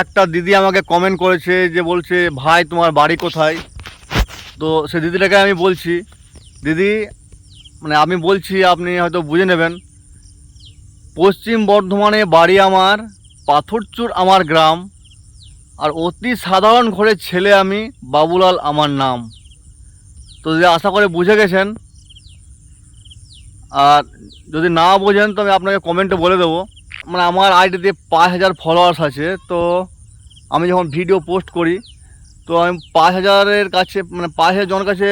একটা দিদি আমাকে কমেন্ট করেছে যে বলছে ভাই তোমার বাড়ি কোথায়। তো সে দিদিটাকে আমি বলছি দিদি মানে আমি বলছি আপনি হয়তো বুঝে নেবেন। পশ্চিম বর্ধমানে বাড়ি আমার, পাথরচুর আমার গ্রাম, আর অতি সাধারণ ঘরের ছেলে আমি, বাবুলাল আমার নাম। তো যদি আশা করে বুঝে গেছেন, আর যদি না বোঝেন তো আমি আপনাকে কমেন্টে বলে দেবো। মানে আমার আইডিতে 5000 ফলোয়ার্স আছে। তো আমি যখন ভিডিও পোস্ট করি তো আমি 5000-এর কাছে মানে 5000 জনের কাছে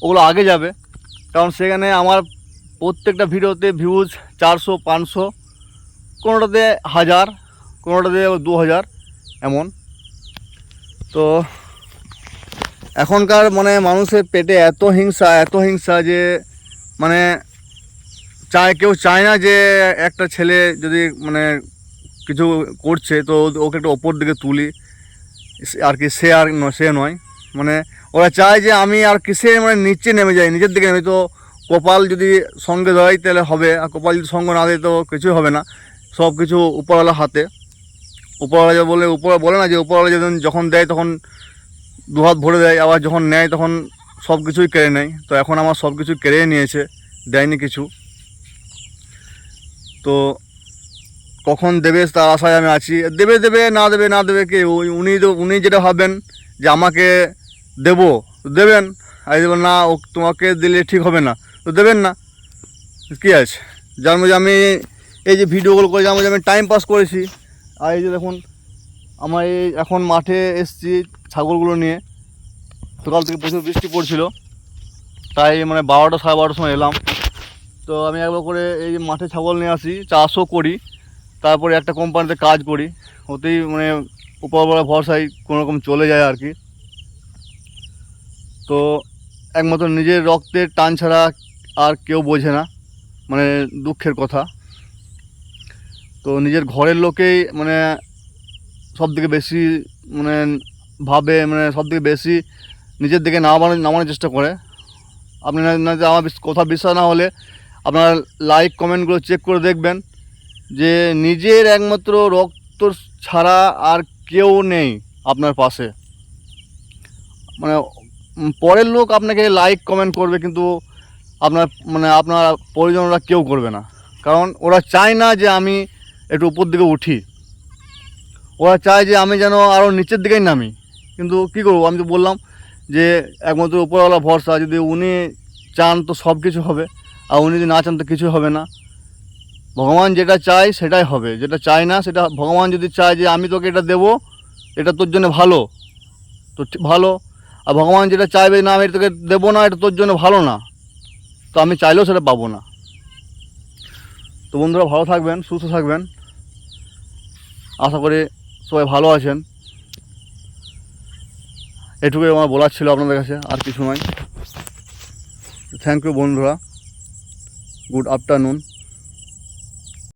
ওগুলো আগে যাবে, কারণ সেখানে আমার প্রত্যেকটা ভিডিওতে ভিউজ 400-500, কোনোটাতে 1000, কোনোটাতে 2000 এমন। তো এখনকার মানে মানুষের পেটে এত হিংসা যে মানে কেউ চায় না যে একটা ছেলে যদি মানে কিছু করছে তো ওকে একটু ওপর দিকে তুলি আর কি। সে নয়, মানে ওরা চায় যে আমি আর কিসে মানে নিচে নেমে যাই, নিচের দিকে নেমে। তো কপাল যদি সঙ্গে দেয় তাহলে হবে, আর কপাল যদি সঙ্গ না দেয় তো কিছুই হবে না। সব কিছু উপরওয়ালা হাতে। উপরওয়ালা যে বলে না যে উপরওয়ালা যখন দেয় তখন দুহাত ভরে দেয়, আবার যখন নেয় তখন সব কিছুই কেড়ে নেয়। তো এখন আমার সব কিছু কেড়ে নিয়েছে, দেয়নি কিছু। তো কখন দেবে তার আশায় আমি আছি। দেবে না দেবে কে, উনি যেটা ভাববেন যে আমাকে দেবেন, আর দেবেন না, ও তোমাকে দিলে ঠিক হবে না তো দেবেন না, কী আছে। যার মধ্যে আমি এই যে ভিডিওগুলো করে যার মধ্যে আমি টাইম পাস করেছি। আর এই যে দেখুন আমার এই এখন মাঠে এসছি ছাগলগুলো নিয়ে। সকাল থেকে প্রচুর বৃষ্টি পড়ছিল, তাই মানে 12টা 12:30 সময় এলাম। তো আমি একবার করে এই যে মাঠে ছাগল নিয়ে আসি, চাষও করি, তারপরে একটা কোম্পানিতে কাজ করি। ওতেই মানে উপরবেলা ভরসায় কোনোরকম চলে যায় আর কি। তো একমাত্র নিজের রক্তের টান ছাড়া আর কেউ বোঝে না মানে দুঃখের কথা। তো নিজের ঘরের লোকেই মানে সবথেকে বেশি মানে ভাবে, মানে সবথেকে বেশি নিজের দিকে নামানোর চেষ্টা করে। আপনি না আমার কথা বিশ্বাস না হলে আপনারা লাইক কমেন্টগুলো চেক করে দেখবেন যে নিজের একমাত্র রক্ত ছাড়া আর কেউ নেই আপনার পাশে। মানে পরের লোক আপনাকে লাইক কমেন্ট করবে, কিন্তু আপনার পরিজনরা কেউ করবে না, কারণ ওরা চায় না যে আমি একটু উপর দিকে উঠি। ওরা চায় যে আমি যেন আরও নিচের দিকেই নামি। কিন্তু কী করবো, আমি তো বললাম যে একমাত্র উপরওয়ালা ভরসা। যদি উনি চান তো সব কিছু হবে, আর উনি যদি না চান তো কিছু হবে না। ভগবান যেটা চায় সেটাই হবে, যেটা চায় না সেটা ভগবান যদি চায় যে আমি তোকে এটা দেবো, এটা তোর জন্য ভালো, তো ভালো। আর ভগবান যেটা চাইবে না আমি তোকে দেবো না, এটা তোর জন্য ভালো না, তো আমি চাইলেও সেটা পাবো না। তো বন্ধুরা ভালো থাকবেন, সুস্থ থাকবেন, আশা করি সবাই ভালো আছেন। এটুকুই আমার বলার ছিল আপনাদের কাছে, আর কিছু নয়। থ্যাংক ইউ বন্ধুরা, গুড আফটারনুন।